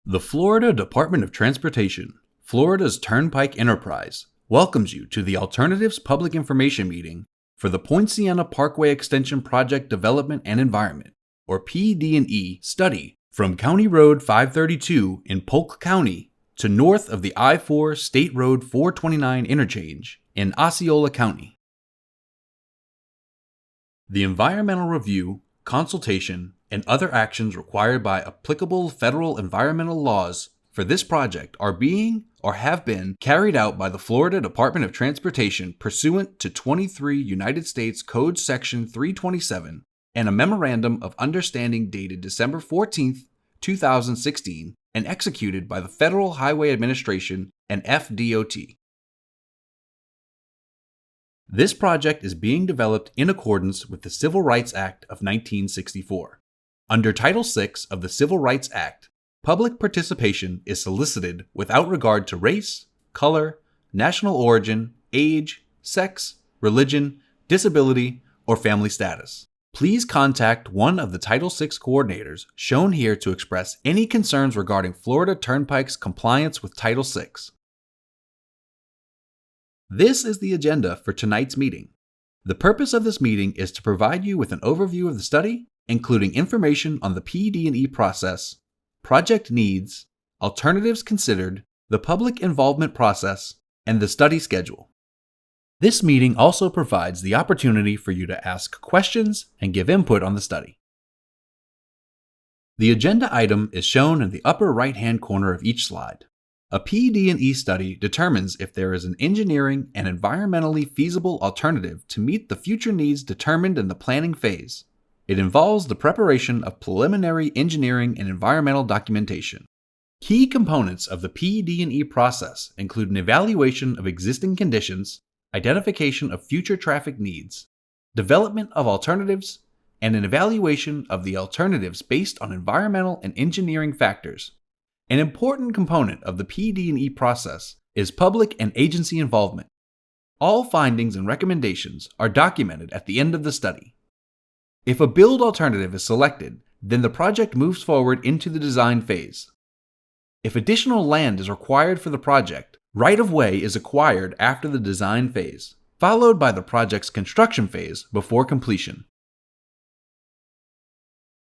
The Florida Department of Transportation, Florida's Turnpike Enterprise, welcomes you to the Alternatives Public Information Meeting for the Poinciana Parkway Extension Project Development and Environment, or PD&E, study from County Road 532 in Polk County to north of the I-4 State Road 429 interchange in Osceola County. The environmental review, consultation, and other actions required by applicable federal environmental laws for this project are being or have been carried out by the Florida Department of Transportation pursuant to 23 United States Code Section 327 and a Memorandum of Understanding dated December 14, 2016, and executed by the Federal Highway Administration and FDOT. This project is being developed in accordance with the Civil Rights Act of 1964. Under Title VI of the Civil Rights Act, public participation is solicited without regard to race, color, national origin, age, sex, religion, disability, or family status. Please contact one of the Title VI coordinators shown here to express any concerns regarding Florida Turnpike's compliance with Title VI. This is the agenda for tonight's meeting. The purpose of this meeting is to provide you with an overview of the study, including information on the PD&E process, project needs, alternatives considered, the public involvement process, and the study schedule. This meeting also provides the opportunity for you to ask questions and give input on the study. The agenda item is shown in the upper right-hand corner of each slide. A PD&E study determines if there is an engineering and environmentally feasible alternative to meet the future needs determined in the planning phase. It involves the preparation of preliminary engineering and environmental documentation. Key components of the PD&E process include an evaluation of existing conditions, identification of future traffic needs, development of alternatives, and an evaluation of the alternatives based on environmental and engineering factors. An important component of the PD&E process is public and agency involvement. All findings and recommendations are documented at the end of the study. If a build alternative is selected, then the project moves forward into the design phase. If additional land is required for the project, right-of-way is acquired after the design phase, followed by the project's construction phase before completion.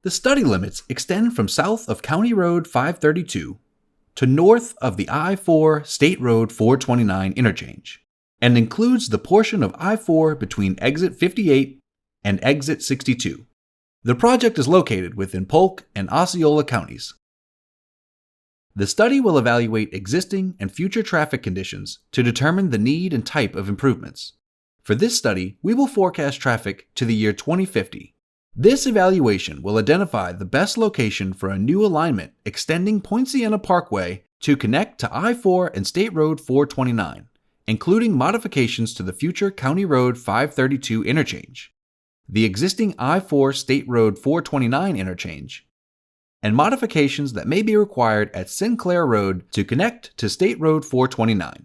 The study limits extend from south of County Road 532 to north of the I-4 State Road 429 interchange, and includes the portion of I-4 between exit 58 and exit 62. The project is located within Polk and Osceola counties. The study will evaluate existing and future traffic conditions to determine the need and type of improvements. For this study, we will forecast traffic to the year 2050. This evaluation will identify the best location for a new alignment extending Poinciana Parkway to connect to I-4 and State Road 429, including modifications to the future County Road 532 interchange, the existing I-4 State Road 429 interchange, and modifications that may be required at Sinclair Road to connect to State Road 429.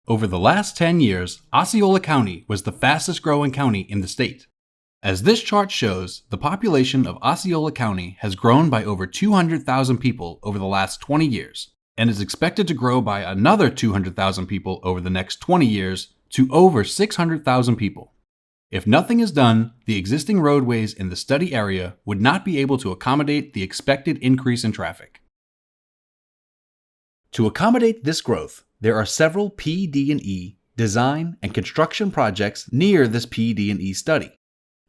Over the last 10 years, Osceola County was the fastest growing county in the state. As this chart shows, the population of Osceola County has grown by over 200,000 people over the last 20 years, and is expected to grow by another 200,000 people over the next 20 years to over 600,000 people. If nothing is done, the existing roadways in the study area would not be able to accommodate the expected increase in traffic. To accommodate this growth, there are several PD&E design and construction projects near this PD&E study.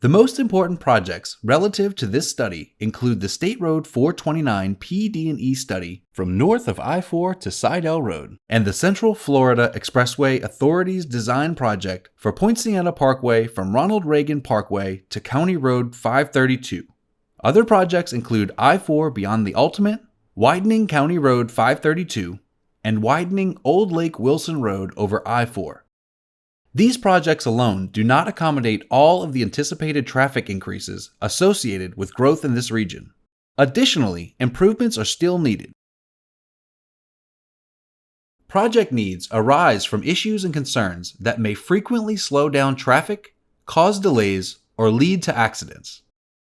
The most important projects relative to this study include the State Road 429 PD&E study from north of I-4 to Sidell Road, and the Central Florida Expressway Authority's design project for Poinciana Parkway from Ronald Reagan Parkway to County Road 532. Other projects include I-4 beyond the Ultimate, widening County Road 532, and widening Old Lake Wilson Road over I-4. These projects alone do not accommodate all of the anticipated traffic increases associated with growth in this region. Additionally, improvements are still needed. Project needs arise from issues and concerns that may frequently slow down traffic, cause delays, or lead to accidents.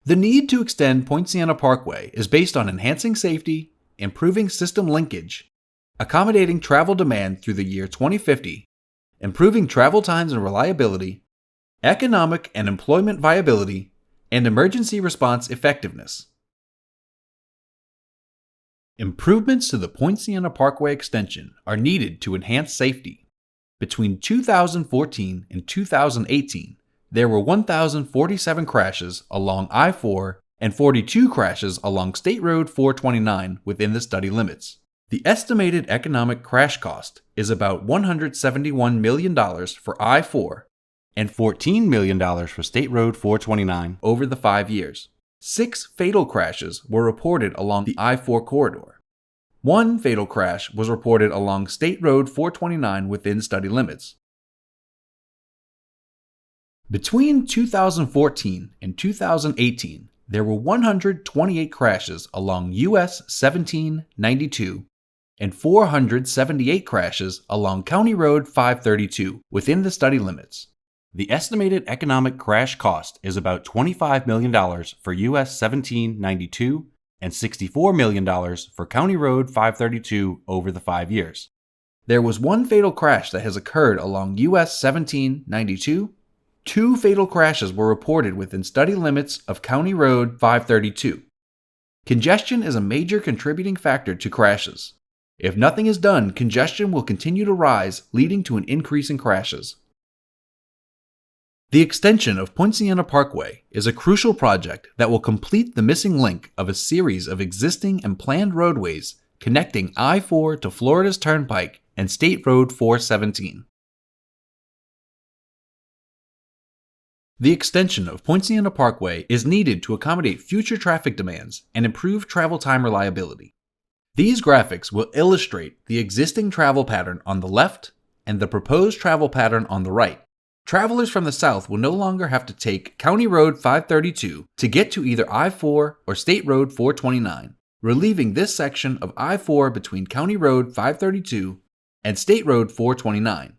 The need to extend Poinciana Parkway is based on enhancing safety, improving system linkage, accommodating travel demand through the year 2050, improving travel times and reliability, economic and employment viability, and emergency response effectiveness. Improvements to the Poinciana Parkway extension are needed to enhance safety. Between 2014 and 2018, there were 1,047 crashes along I-4 and 42 crashes along State Road 429 within the study limits. The estimated economic crash cost is about $171 million for I-4 and $14 million for State Road 429 over the 5 years. 6 fatal crashes were reported along the I-4 corridor. 1 fatal crash was reported along State Road 429 within study limits. Between 2014 and 2018, there were 128 crashes along US 1792 and 478 crashes along County Road 532 within the study limits. The estimated economic crash cost is about $25 million for US 1792 and $64 million for County Road 532 over the 5 years. There was 1 fatal crash that has occurred along US 1792. 2 fatal crashes were reported within study limits of County Road 532. Congestion is a major contributing factor to crashes. If nothing is done, congestion will continue to rise, leading to an increase in crashes. The extension of Poinciana Parkway is a crucial project that will complete the missing link of a series of existing and planned roadways connecting I-4 to Florida's Turnpike and State Road 417. The extension of Poinciana Parkway is needed to accommodate future traffic demands and improve travel time reliability. These graphics will illustrate the existing travel pattern on the left and the proposed travel pattern on the right. Travelers from the south will no longer have to take County Road 532 to get to either I-4 or State Road 429, relieving this section of I-4 between County Road 532 and State Road 429.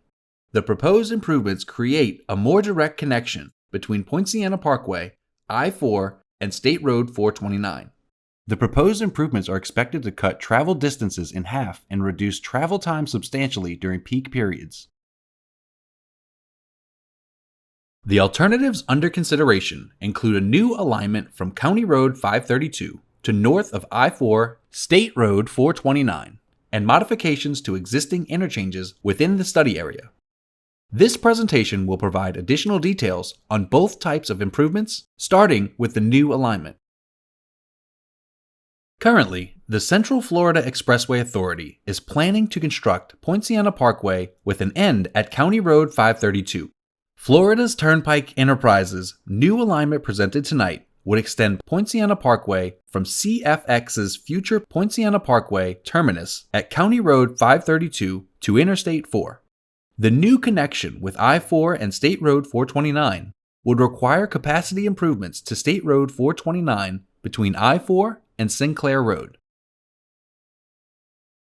The proposed improvements create a more direct connection between Poinciana Parkway, I-4, and State Road 429. The proposed improvements are expected to cut travel distances in half and reduce travel time substantially during peak periods. The alternatives under consideration include a new alignment from County Road 532 to north of I-4, State Road 429, and modifications to existing interchanges within the study area. This presentation will provide additional details on both types of improvements, starting with the new alignment. Currently, the Central Florida Expressway Authority is planning to construct Poinciana Parkway with an end at County Road 532. Florida's Turnpike Enterprises' new alignment presented tonight would extend Poinciana Parkway from CFX's future Poinciana Parkway terminus at County Road 532 to Interstate 4. The new connection with I-4 and State Road 429 would require capacity improvements to State Road 429 between I-4 and Sinclair Road.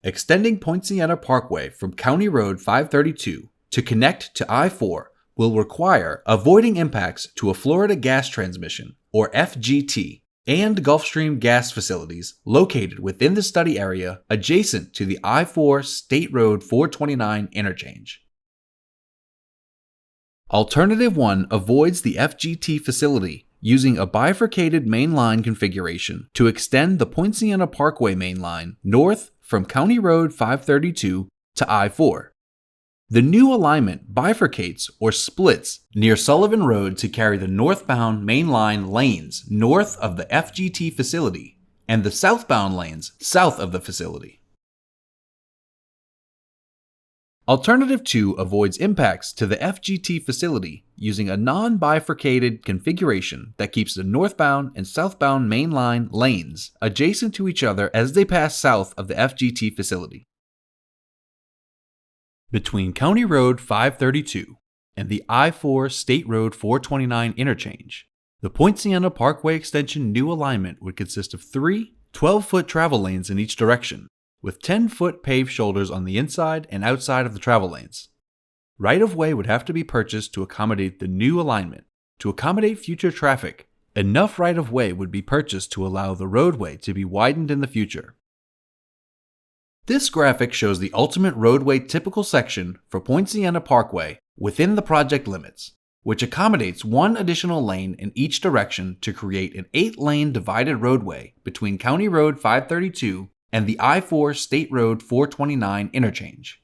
Extending Poinciana Parkway from County Road 532 to connect to I-4 will require avoiding impacts to a Florida gas transmission, or FGT, and Gulfstream gas facilities located within the study area adjacent to the I-4 State Road 429 interchange. Alternative 1 avoids the FGT facility using a bifurcated mainline configuration to extend the Poinciana Parkway mainline north from County Road 532 to I-4. The new alignment bifurcates or splits near Sullivan Road to carry the northbound mainline lanes north of the FGT facility and the southbound lanes south of the facility. Alternative 2 avoids impacts to the FGT facility using a non-bifurcated configuration that keeps the northbound and southbound mainline lanes adjacent to each other as they pass south of the FGT facility. Between County Road 532 and the I-4 State Road 429 interchange, the Poinciana Parkway Extension new alignment would consist of 3 12-foot travel lanes in each direction, with 10-foot paved shoulders on the inside and outside of the travel lanes. Right-of-way would have to be purchased to accommodate the new alignment. To accommodate future traffic, enough right-of-way would be purchased to allow the roadway to be widened in the future. This graphic shows the ultimate roadway typical section for Poinciana Parkway within the project limits, which accommodates one additional lane in each direction to create an 8-lane divided roadway between County Road 532 and the I-4 State Road 429 interchange.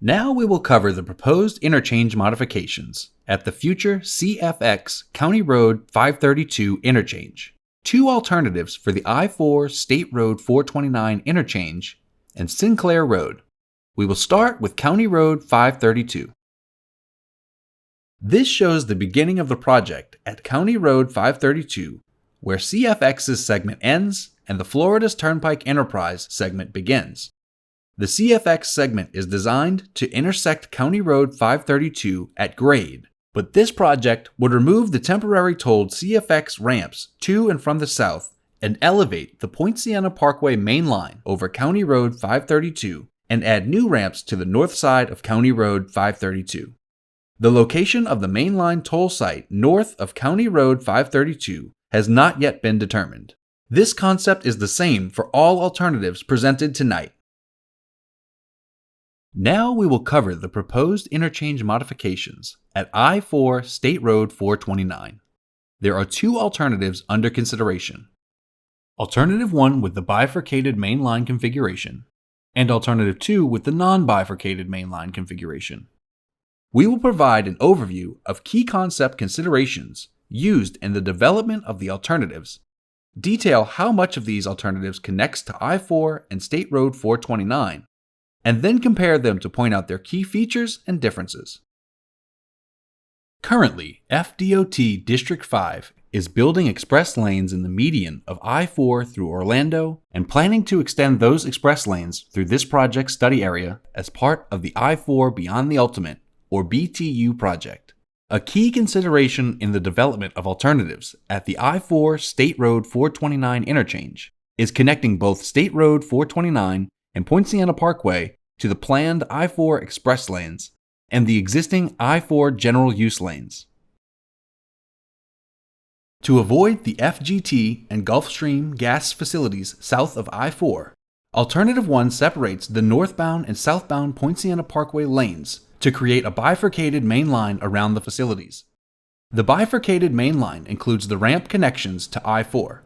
Now we will cover the proposed interchange modifications at the future CFX County Road 532 interchange, 2 alternatives for the I-4 State Road 429 interchange, and Sinclair Road. We will start with County Road 532. This shows the beginning of the project at County Road 532, where CFX's segment ends and the Florida's Turnpike Enterprise segment begins. The CFX segment is designed to intersect County Road 532 at grade, but this project would remove the temporary tolled CFX ramps to and from the south and elevate the Poinciana Parkway main line over County Road 532 and add new ramps to the north side of County Road 532. The location of the mainline toll site north of County Road 532 has not yet been determined. This concept is the same for all alternatives presented tonight. Now we will cover the proposed interchange modifications at I-4 State Road 429. There are 2 alternatives under consideration. Alternative 1 with the bifurcated mainline configuration, and Alternative 2 with the non-bifurcated mainline configuration. We will provide an overview of key concept considerations used in the development of the alternatives, detail how much of these alternatives connects to I-4 and State Road 429, and then compare them to point out their key features and differences. Currently, FDOT District 5 is building express lanes in the median of I-4 through Orlando and planning to extend those express lanes through this project study area as part of the I-4 Beyond the Ultimate, or BTU project. A key consideration in the development of alternatives at the I-4 State Road 429 interchange is connecting both State Road 429 and Poinciana Parkway to the planned I-4 express lanes and the existing I-4 general use lanes. To avoid the FGT and Gulfstream gas facilities south of I-4, Alternative 1 separates the northbound and southbound Poinciana Parkway lanes to create a bifurcated main line around the facilities. The bifurcated main line includes the ramp connections to I-4.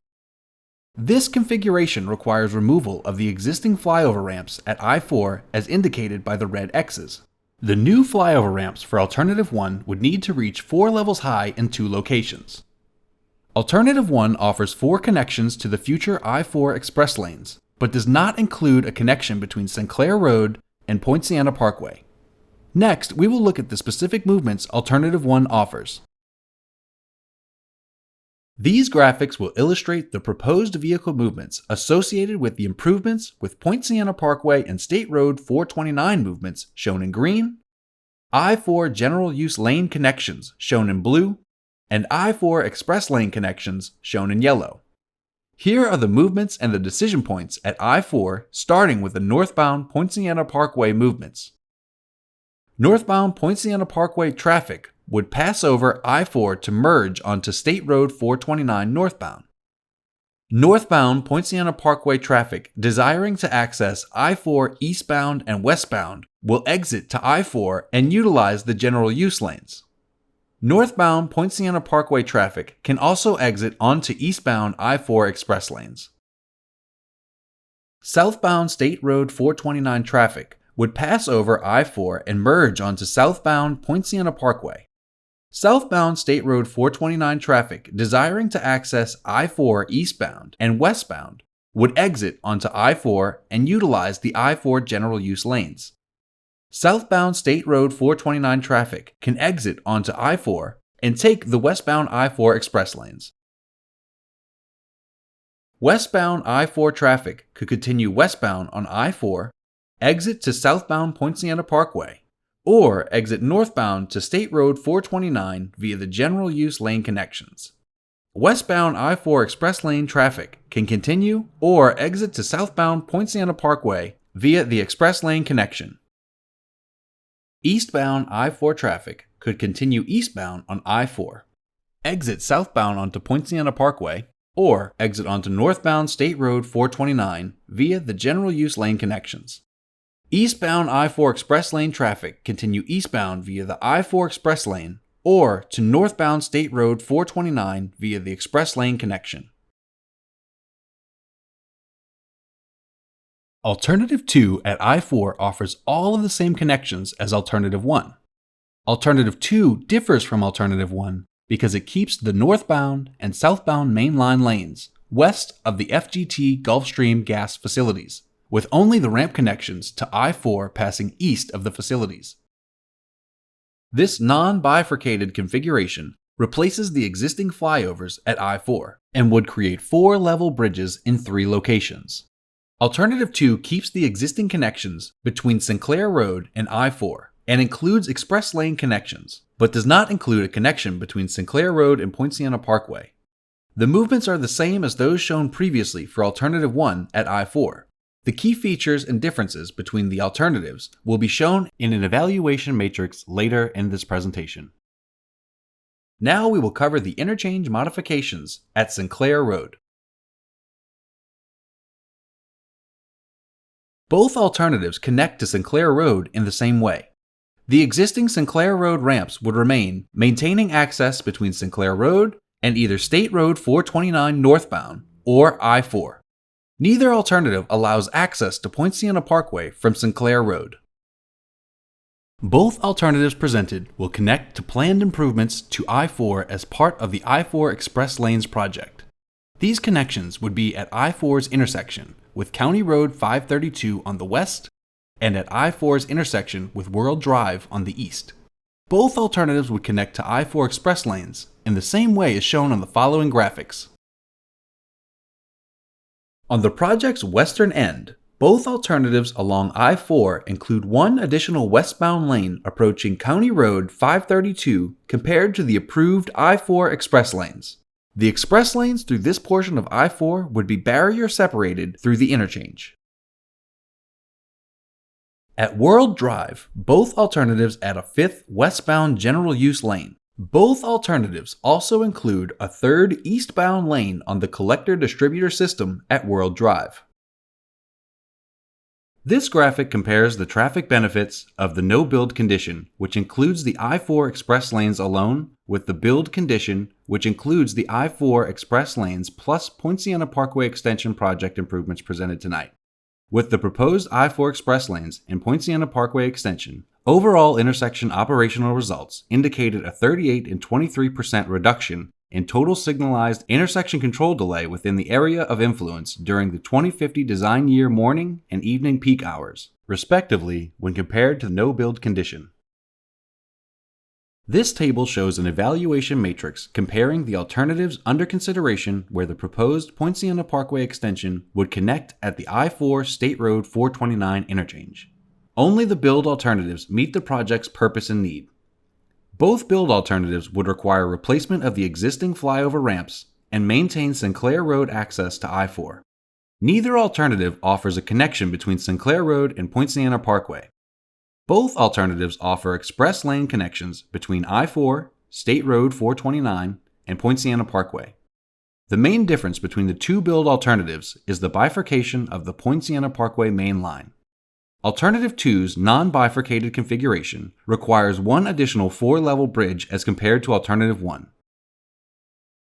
This configuration requires removal of the existing flyover ramps at I-4 as indicated by the red X's. The new flyover ramps for Alternative 1 would need to reach 4 levels high in 2 locations. Alternative 1 offers 4 connections to the future I-4 express lanes, but does not include a connection between Sinclair Road and Poinciana Parkway. Next, we will look at the specific movements Alternative 1 offers. These graphics will illustrate the proposed vehicle movements associated with the improvements with Poinciana Parkway and State Road 429 movements shown in green, I-4 general use lane connections shown in blue, and I-4 express lane connections shown in yellow. Here are the movements and the decision points at I-4 starting with the northbound Poinciana Parkway movements. Northbound Poinciana Parkway traffic would pass over I-4 to merge onto State Road 429 northbound. Northbound Poinciana Parkway traffic desiring to access I-4 eastbound and westbound will exit to I-4 and utilize the general use lanes. Northbound Poinciana Parkway traffic can also exit onto eastbound I-4 express lanes. Southbound State Road 429 traffic would pass over I-4 and merge onto southbound Poinciana Parkway. Southbound State Road 429 traffic desiring to access I-4 eastbound and westbound would exit onto I-4 and utilize the I-4 general use lanes. Southbound State Road 429 traffic can exit onto I-4 and take the westbound I-4 express lanes. Westbound I-4 traffic could continue westbound on I-4, exit to southbound Poinciana Parkway, or exit northbound to State Road 429 via the general use lane connections. Westbound I-4 express lane traffic can continue or exit to southbound Poinciana Parkway via the express lane connection. Eastbound I-4 traffic could continue eastbound on I-4. exit southbound onto Poinciana Parkway, or exit onto northbound State Road 429 via the general use lane connections. Eastbound I-4 express lane traffic continue eastbound via the I-4 express lane or to northbound State Road 429 via the express lane connection. Alternative 2 at I-4 offers all of the same connections as Alternative 1. Alternative 2 differs from Alternative 1 because it keeps the northbound and southbound mainline lanes west of the FGT Gulfstream gas facilities, with only the ramp connections to I-4 passing east of the facilities. This non-bifurcated configuration replaces the existing flyovers at I-4 and would create 4 level bridges in 3 locations. Alternative 2 keeps the existing connections between Sinclair Road and I-4 and includes express lane connections, but does not include a connection between Sinclair Road and Poinciana Parkway. The movements are the same as those shown previously for Alternative 1 at I-4. The key features and differences between the alternatives will be shown in an evaluation matrix later in this presentation. Now we will cover the interchange modifications at Sinclair Road. Both alternatives connect to Sinclair Road in the same way. The existing Sinclair Road ramps would remain, maintaining access between Sinclair Road and either State Road 429 northbound or I-4. Neither alternative allows access to Poinciana Parkway from Sinclair Road. Both alternatives presented will connect to planned improvements to I-4 as part of the I-4 Express Lanes project. These connections would be at I-4's intersection with County Road 532 on the west and at I-4's intersection with World Drive on the east. Both alternatives would connect to I-4 express lanes in the same way as shown on the following graphics. On the project's western end, both alternatives along I-4 include one additional westbound lane approaching County Road 532 compared to the approved I-4 express lanes. The express lanes through this portion of I-4 would be barrier separated through the interchange. At World Drive, both alternatives add a 5th westbound general use lane. Both alternatives also include a 3rd eastbound lane on the collector-distributor system at World Drive. This graphic compares the traffic benefits of the no-build condition, which includes the I-4 express lanes alone, with the build condition, which includes the I-4 express lanes plus Poinciana Parkway Extension project improvements presented tonight. With the proposed I-4 express lanes and Poinciana Parkway Extension, overall intersection operational results indicated a 38% and 23% reduction in total signalized intersection control delay within the area of influence during the 2050 design year morning and evening peak hours, respectively, when compared to the no-build condition. This table shows an evaluation matrix comparing the alternatives under consideration where the proposed Poinciana Parkway extension would connect at the I-4 State Road 429 interchange. Only the build alternatives meet the project's purpose and need. Both build alternatives would require replacement of the existing flyover ramps and maintain Sinclair Road access to I-4. Neither alternative offers a connection between Sinclair Road and Poinciana Parkway. Both alternatives offer express lane connections between I-4, State Road 429, and Poinciana Parkway. The main difference between the two build alternatives is the bifurcation of the Poinciana Parkway main line. Alternative 2's non-bifurcated configuration requires one additional 4-level bridge as compared to Alternative 1.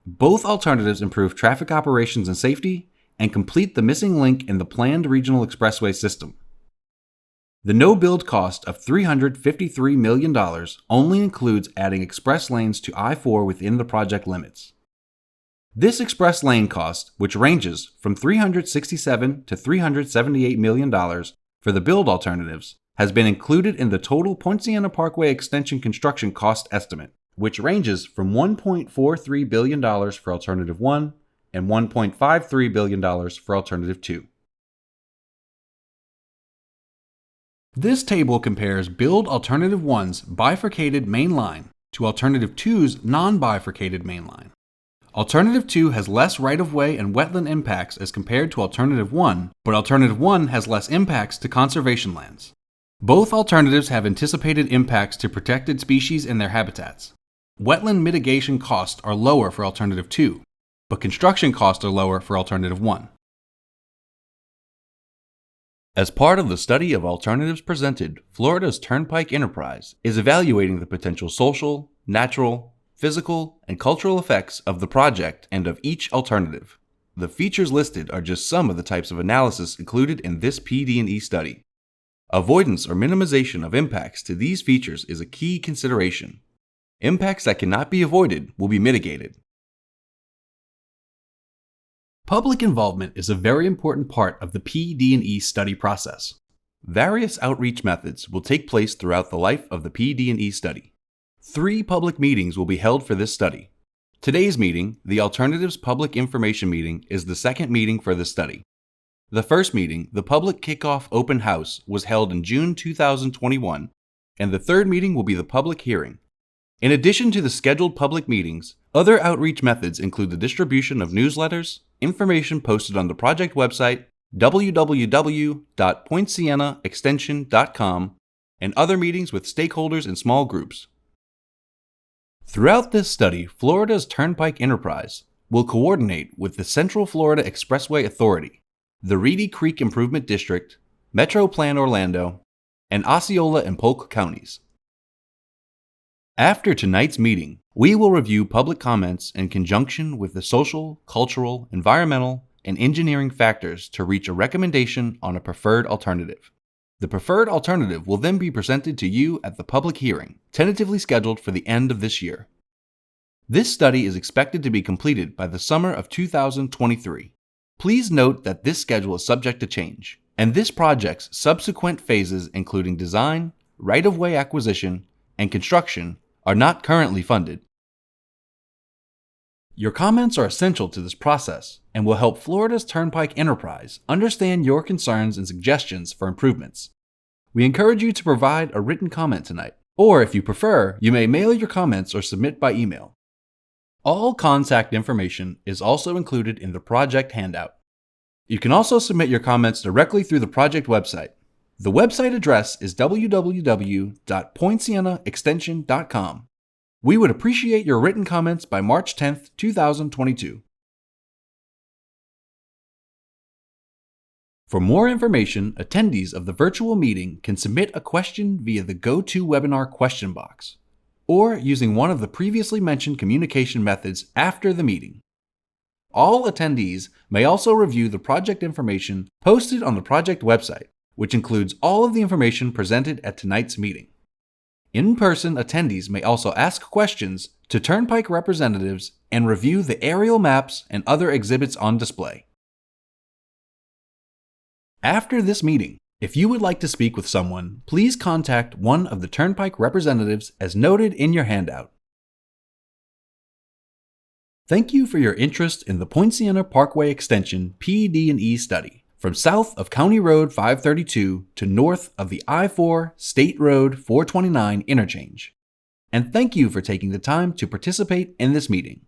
Both alternatives improve traffic operations and safety and complete the missing link in the planned regional expressway system. The no-build cost of $353 million only includes adding express lanes to I-4 within the project limits. This express lane cost, which ranges from $367 to $378 million for the build alternatives, has been included in the total Poinciana Parkway extension construction cost estimate, which ranges from $1.43 billion for Alternative 1 and $1.53 billion for Alternative 2. This table compares build Alternative 1's bifurcated main line to Alternative 2's non-bifurcated main line. Alternative 2 has less right-of-way and wetland impacts as compared to Alternative 1, but Alternative 1 has less impacts to conservation lands. Both alternatives have anticipated impacts to protected species and their habitats. Wetland mitigation costs are lower for Alternative 2, but construction costs are lower for Alternative 1. As part of the study of alternatives presented, Florida's Turnpike Enterprise is evaluating the potential social, natural, physical, and cultural effects of the project and of each alternative. The features listed are just some of the types of analysis included in this PD&E study. Avoidance or minimization of impacts to these features is a key consideration. Impacts that cannot be avoided will be mitigated. Public involvement is a very important part of the PD&E study process. Various outreach methods will take place throughout the life of the PD&E study. 3 public meetings will be held for this study. Today's meeting, the Alternatives Public Information Meeting, is the second meeting for this study. The first meeting, the Public Kickoff Open House, was held in June 2021, and the third meeting will be the public hearing. In addition to the scheduled public meetings, other outreach methods include the distribution of newsletters, information posted on the project website, www.poincianaextension.com, and other meetings with stakeholders and small groups. Throughout this study, Florida's Turnpike Enterprise will coordinate with the Central Florida Expressway Authority, the Reedy Creek Improvement District, Metro Plan Orlando, and Osceola and Polk counties. After tonight's meeting, we will review public comments in conjunction with the social, cultural, environmental, and engineering factors to reach a recommendation on a preferred alternative. The preferred alternative will then be presented to you at the public hearing, tentatively scheduled for the end of this year. This study is expected to be completed by the summer of 2023. Please note that this schedule is subject to change, and this project's subsequent phases, including design, right-of-way acquisition, and construction, are not currently funded. Your comments are essential to this process and will help Florida's Turnpike Enterprise understand your concerns and suggestions for improvements. We encourage you to provide a written comment tonight, or if you prefer, you may mail your comments or submit by email. All contact information is also included in the project handout. You can also submit your comments directly through the project website. The website address is www.poincianaextension.com. We would appreciate your written comments by March 10th, 2022. For more information, attendees of the virtual meeting can submit a question via the GoToWebinar question box, or using one of the previously mentioned communication methods after the meeting. All attendees may also review the project information posted on the project website, which includes all of the information presented at tonight's meeting. In-person attendees may also ask questions to Turnpike representatives and review the aerial maps and other exhibits on display. After this meeting, if you would like to speak with someone, please contact one of the Turnpike representatives as noted in your handout. Thank you for your interest in the Poinciana Parkway Extension PD&E study. From south of County Road 532 to north of the I-4 State Road 429 interchange. And thank you for taking the time to participate in this meeting.